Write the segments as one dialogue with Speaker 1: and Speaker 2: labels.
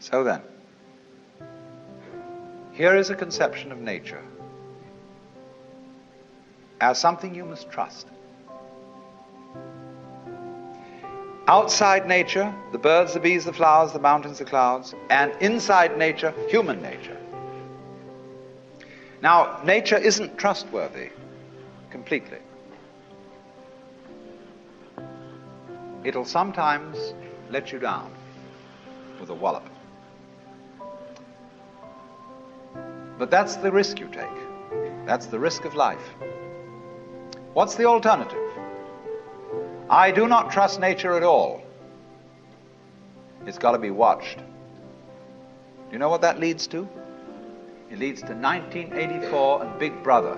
Speaker 1: So then, here is a conception of nature as something you must trust. Outside nature, the birds, the bees, the flowers, the mountains, the clouds, and inside nature, human nature. Now, nature isn't trustworthy completely. It'll sometimes let you down with a wallop. But that's the risk you take. That's the risk of life. What's the alternative? I do not trust nature at all. It's got to be watched. Do you know what that leads to? It leads to 1984 and Big Brother.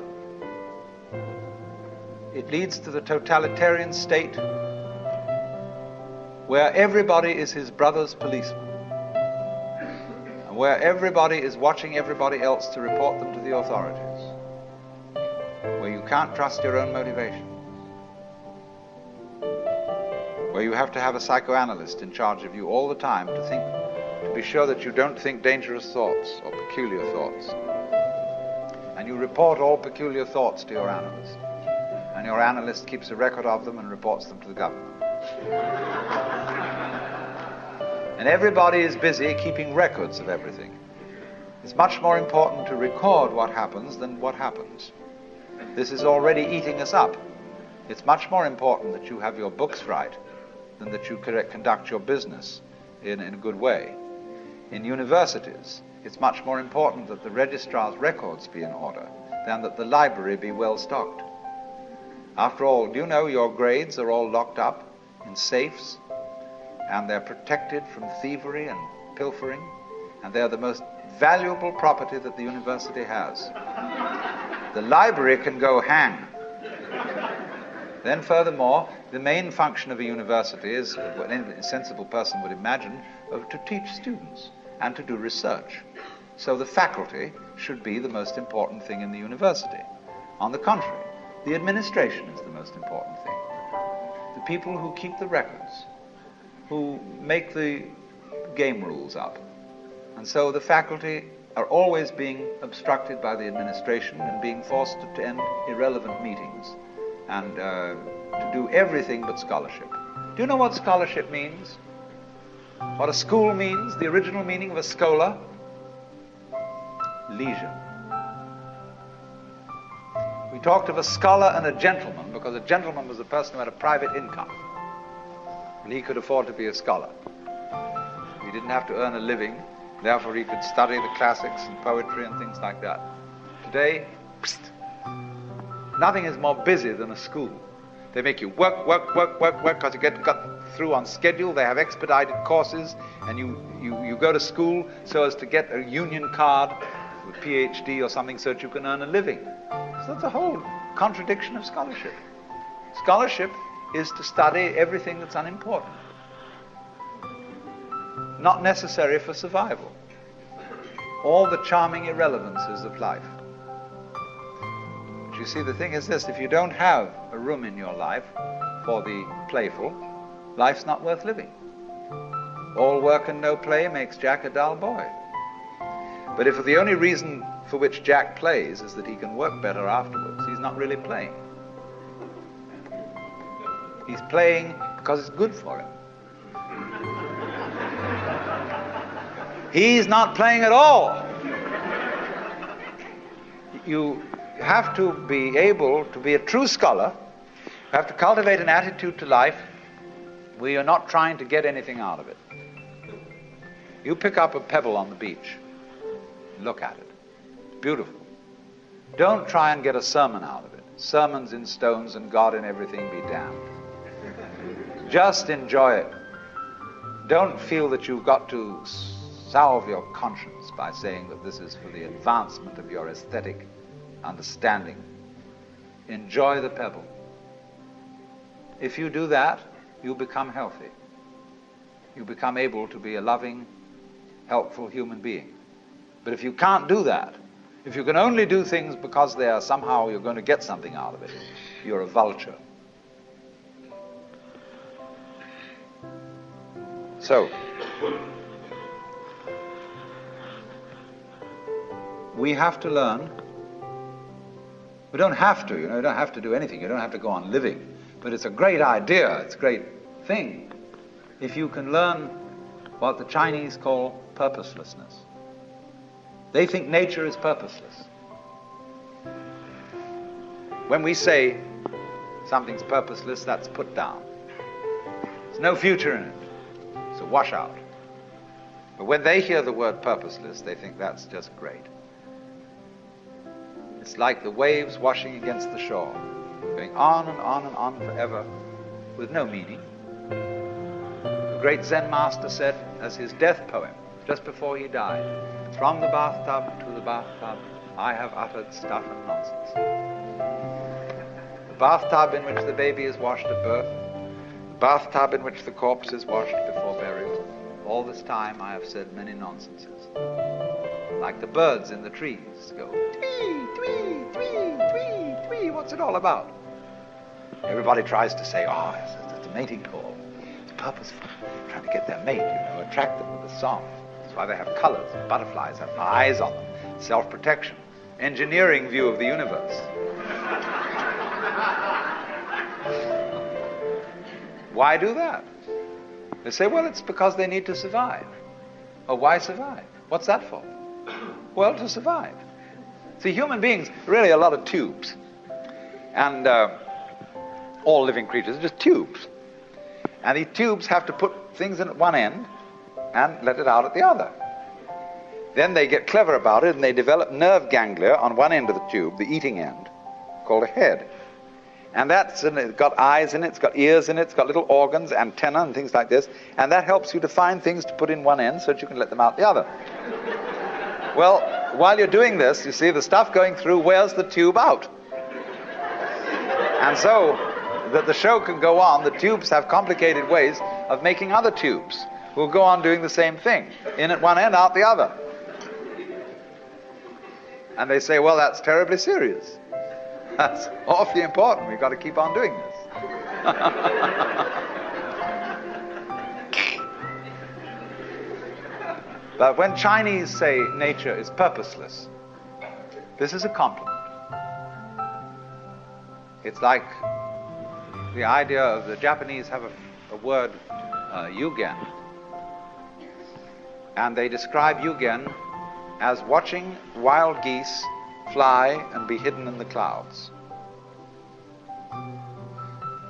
Speaker 1: It leads to the totalitarian state where everybody is his brother's policeman, and where everybody is watching everybody else to report them to the authorities, where you can't trust your own motivation, where you have to have a psychoanalyst in charge of you all the time to be sure that you don't think dangerous thoughts or peculiar thoughts. And you report all peculiar thoughts to your analyst, and your analyst keeps a record of them and reports them to the government. And everybody is busy keeping records of everything. It's much more important to record what happens than what happens. This is already eating us up. It's much more important that you have your books right than that you conduct your business in a good way. In universities, it's much more important that the registrar's records be in order than that the library be well stocked. After all, do you know your grades are all locked up in safes, and they're protected from thievery and pilfering, and they're the most valuable property that the university has. The library can go hang. Then furthermore, the main function of a university is, what any sensible person would imagine, to teach students and to do research. So the faculty should be the most important thing in the university. On the contrary, the administration is the most important thing. The people who keep the records, who make the game rules up. And so the faculty are always being obstructed by the administration and being forced to attend irrelevant meetings and to do everything but scholarship. Do you know what scholarship means? What a school means? The original meaning of a schola? Leisure. We talked of a scholar and a gentleman because a gentleman was a person who had a private income, and he could afford to be a scholar. He didn't have to earn a living, therefore he could study the classics and poetry and things like that. Today, nothing is more busy than a school. They make you work, because you got through on schedule. They have expedited courses, and you go to school so as to get a union card with PhD or something so that you can earn a living. So that's a whole contradiction of scholarship. Scholarship is to study everything that's unimportant, not necessary for survival. All the charming irrelevances of life. But you see, the thing is this: if you don't have a room in your life for the playful, life's not worth living. All work and no play makes Jack a dull boy. But if the only reason for which Jack plays is that he can work better afterwards, he's not really playing. He's playing because it's good for him. He's not playing at all. You have to be able to be a true scholar. You have to cultivate an attitude to life where you're not trying to get anything out of it. You pick up a pebble on the beach, look at it. It's beautiful. Don't try and get a sermon out of it. Sermons in stones and God in everything be damned. Just enjoy it. Don't feel that you've got to salve your conscience by saying that this is for the advancement of your aesthetic understanding. Enjoy the pebble. If you do that, you become healthy. You become able to be a loving, helpful human being. But if you can't do that, if you can only do things because they are somehow you're going to get something out of it, you're a vulture. So, we have to learn. We don't have to, you don't have to do anything. You don't have to go on living. But it's a great idea, it's a great thing if you can learn what the Chinese call purposelessness. They think nature is purposeless. When we say something's purposeless, that's put down. There's no future in it. It's a washout. But when they hear the word purposeless, they think that's just great. It's like the waves washing against the shore, going on and on and on forever with no meaning. The great Zen master said as his death poem, just before he died, "From the bathtub to the bathtub, I have uttered stuff and nonsense." The bathtub in which the baby is washed at birth, the bathtub in which the corpse is washed before burial, all this time I have said many nonsenses. Like the birds in the trees go, twee, twee, twee, twee, twee. What's it all about? Everybody tries to say, oh, it's a mating call. It's purposeful. Trying to get their mate, attract them with a song. That's why they have colors. Butterflies have eyes on them. Self-protection. Engineering view of the universe. Why do that? They say, well, it's because they need to survive. Oh, why survive? What's that for? Well, to survive. See, human beings are really a lot of tubes. And all living creatures are just tubes. And these tubes have to put things in at one end and let it out at the other. Then they get clever about it and they develop nerve ganglia on one end of the tube, the eating end, called a head. And that's got eyes in it, it's got ears in it, it's got little organs, antennae and things like this. And that helps you to find things to put in one end so that you can let them out the other. Well, while you're doing this, you see the stuff going through wears the tube out. And so that the show can go on, the tubes have complicated ways of making other tubes who will go on doing the same thing. In at one end, out the other. And they say, well, that's terribly serious. That's awfully important. We've got to keep on doing this. But when Chinese say nature is purposeless, this is a compliment. It's like the idea of the Japanese have a word, yugen. And they describe yugen as watching wild geese fly and be hidden in the clouds.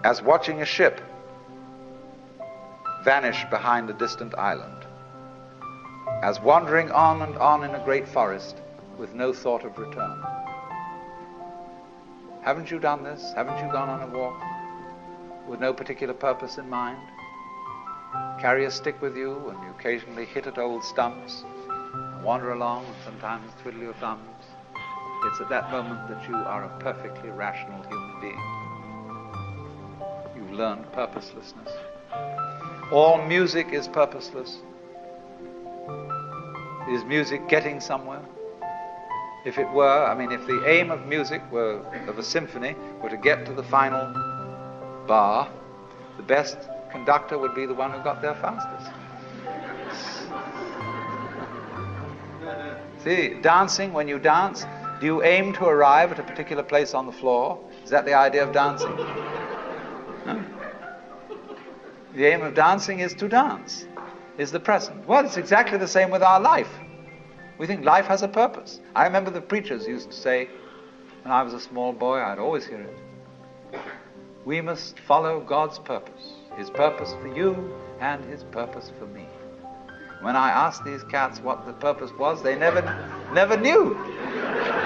Speaker 1: As watching a ship vanish behind a distant island. As wandering on and on in a great forest with no thought of return. Haven't you done this? Haven't you gone on a walk with no particular purpose in mind? Carry a stick with you and you occasionally hit at old stumps and wander along and sometimes twiddle your thumbs. It's at that moment that you are a perfectly rational human being. You've learned purposelessness. All music is purposeless. Is music getting somewhere? If it were, if the aim of music were, of a symphony, were to get to the final bar, the best conductor would be the one who got there fastest. See, dancing, when you dance, do you aim to arrive at a particular place on the floor? Is that the idea of dancing? No. The aim of dancing is to dance, is the present. Well, it's exactly the same with our life. We think life has a purpose. I remember the preachers used to say, when I was a small boy, I'd always hear it. We must follow God's purpose. His purpose for you and his purpose for me. When I asked these cats what the purpose was, they never knew.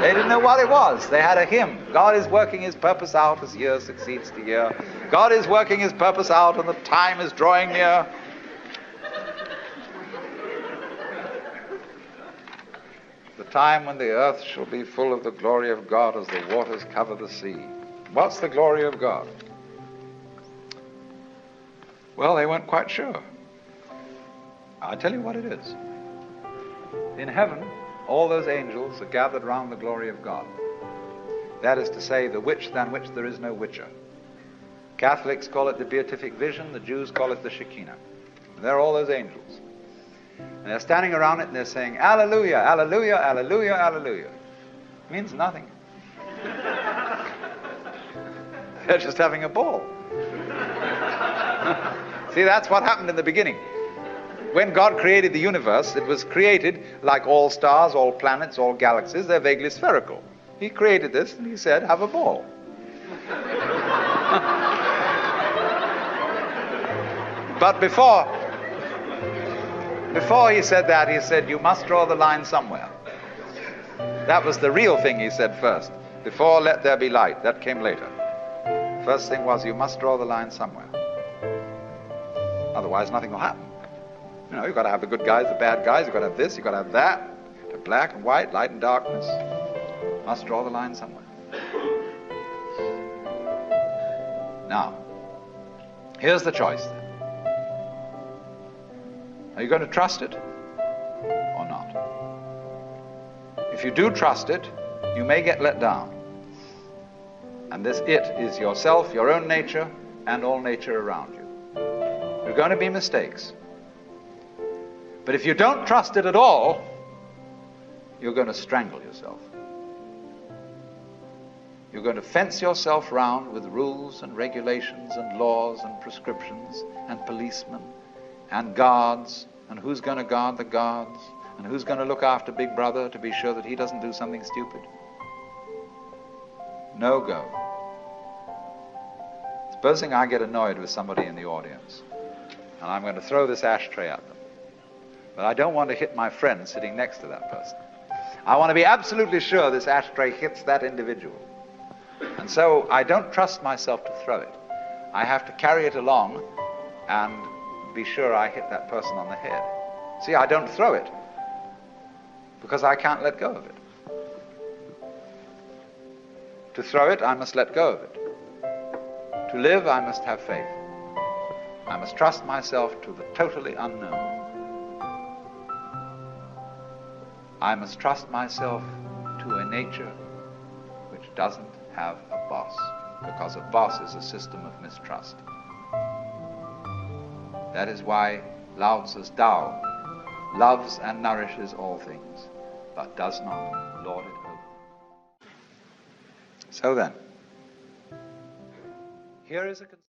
Speaker 1: They didn't know what it was. They had a hymn. God is working his purpose out as year succeeds to year. God is working his purpose out and the time is drawing near. The time when the earth shall be full of the glory of God as the waters cover the sea. What's the glory of God? Well, they weren't quite sure. I'll tell you what it is. In heaven, all those angels are gathered round the glory of God. That is to say, the which than which there is no whicher. Catholics call it the beatific vision, the Jews call it the Shekinah. And there are all those angels. And They're standing around it and they're saying, "Alleluia, alleluia, alleluia, alleluia." It means nothing. They're just having a ball. See, that's what happened in the beginning. When God created the universe, it was created like all stars, all planets, all galaxies. They're vaguely spherical. He created this and he said, "Have a ball." But before he said that, he said, "You must draw the line somewhere." That was the real thing he said first. Before "let there be light," that came later. First thing was, you must draw the line somewhere. Otherwise, nothing will happen. You know, you've got to have the good guys, the bad guys, you've got to have this, you've got to have that. The black and white, light and darkness. Must draw the line somewhere. Now, here's the choice then. Are you going to trust it or not? If you do trust it, you may get let down. And this "it" is yourself, your own nature, and all nature around you. There are going to be mistakes. But if you don't trust it at all, you're going to strangle yourself. You're going to fence yourself round with rules and regulations and laws and prescriptions and policemen and guards, and who's going to guard the guards, and who's going to look after Big Brother to be sure that he doesn't do something stupid. No go. Supposing I get annoyed with somebody in the audience, and I'm going to throw this ashtray at them. But I don't want to hit my friend sitting next to that person. I want to be absolutely sure this ashtray hits that individual. And so I don't trust myself to throw it. I have to carry it along and be sure I hit that person on the head. See, I don't throw it because I can't let go of it. To throw it, I must let go of it. To live, I must have faith. I must trust myself to the totally unknown. I must trust myself to a nature which doesn't have a boss, because a boss is a system of mistrust. That is why Lao Tzu's Tao loves and nourishes all things, but does not lord it over. So then, here is a